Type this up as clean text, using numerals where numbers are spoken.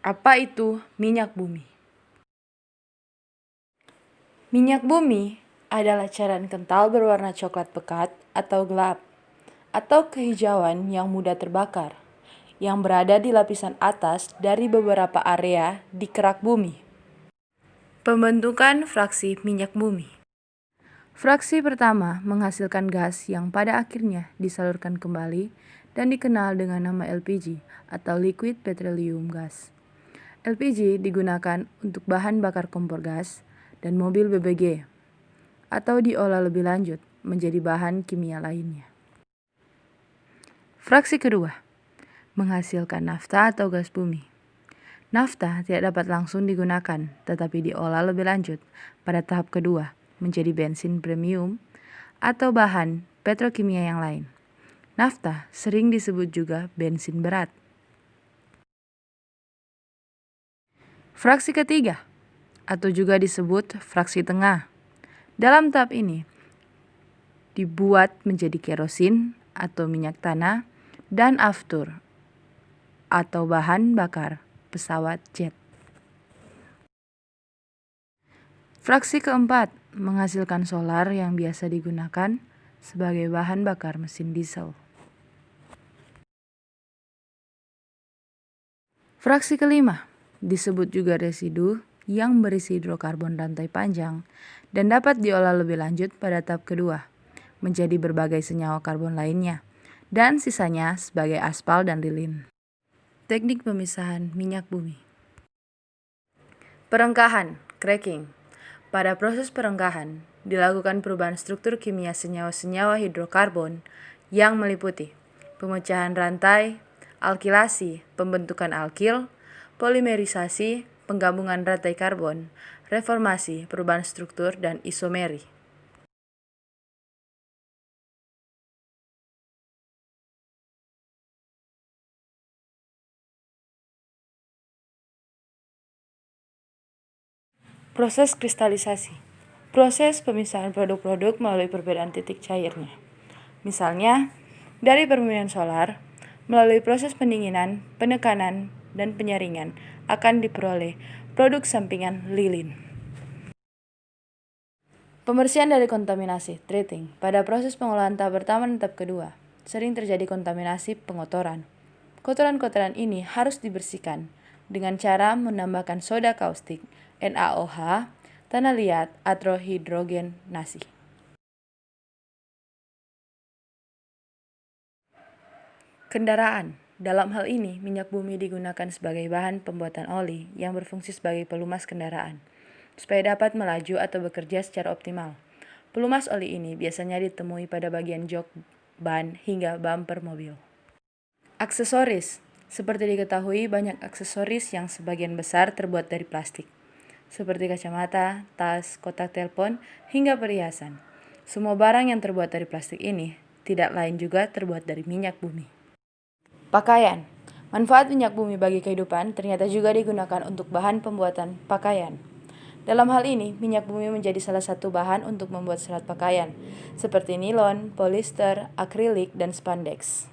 Apa itu minyak bumi? Minyak bumi adalah cairan kental berwarna coklat pekat atau gelap, atau kehijauan yang mudah terbakar, yang berada di lapisan atas dari beberapa area di kerak bumi. Pembentukan fraksi minyak bumi. Fraksi pertama menghasilkan gas yang pada akhirnya disalurkan kembali dan dikenal dengan nama LPG atau Liquid Petroleum Gas. LPG digunakan untuk bahan bakar kompor gas dan mobil BBG, atau diolah lebih lanjut menjadi bahan kimia lainnya. Fraksi kedua, menghasilkan nafta atau gas bumi. Nafta tidak dapat langsung digunakan, tetapi diolah lebih lanjut pada tahap kedua menjadi bensin premium atau bahan petrokimia yang lain. Nafta sering disebut juga bensin berat. Fraksi ketiga, atau juga disebut fraksi tengah. Dalam tahap ini, dibuat menjadi kerosin atau minyak tanah dan aftur atau bahan bakar pesawat jet. Fraksi keempat, menghasilkan solar yang biasa digunakan sebagai bahan bakar mesin diesel. Fraksi kelima, disebut juga residu yang berisi hidrokarbon rantai panjang dan dapat diolah lebih lanjut pada tahap kedua menjadi berbagai senyawa karbon lainnya dan sisanya sebagai aspal dan lilin. Teknik pemisahan minyak bumi. Perengkahan, cracking. Pada proses perengkahan, dilakukan perubahan struktur kimia senyawa-senyawa hidrokarbon yang meliputi pemecahan rantai, alkilasi, pembentukan alkil, polimerisasi, penggabungan rantai karbon, reformasi, perubahan struktur, dan isomeri. Proses kristalisasi. Proses pemisahan produk-produk melalui perbedaan titik cairnya. Misalnya, dari permukaan solar, melalui proses pendinginan, penekanan, dan penyaringan akan diperoleh produk sampingan lilin. Pembersihan dari kontaminasi, treating. Pada proses pengolahan tahap pertama dan tahap kedua, sering terjadi kontaminasi pengotoran. Kotoran-kotoran ini harus dibersihkan dengan cara menambahkan soda kaustik, NaOH, tanah liat, atau hidrogenasi. Kendaraan. Dalam hal ini, minyak bumi digunakan sebagai bahan pembuatan oli yang berfungsi sebagai pelumas kendaraan, supaya dapat melaju atau bekerja secara optimal. Pelumas oli ini biasanya ditemui pada bagian jok, ban, hingga bumper mobil. Aksesoris. Seperti diketahui, banyak aksesoris yang sebagian besar terbuat dari plastik, seperti kacamata, tas, kotak telepon, hingga perhiasan. Semua barang yang terbuat dari plastik ini tidak lain juga terbuat dari minyak bumi. Pakaian. Manfaat minyak bumi bagi kehidupan ternyata juga digunakan untuk bahan pembuatan pakaian. Dalam hal ini, minyak bumi menjadi salah satu bahan untuk membuat serat pakaian, seperti nilon, polister, akrilik, dan spandex.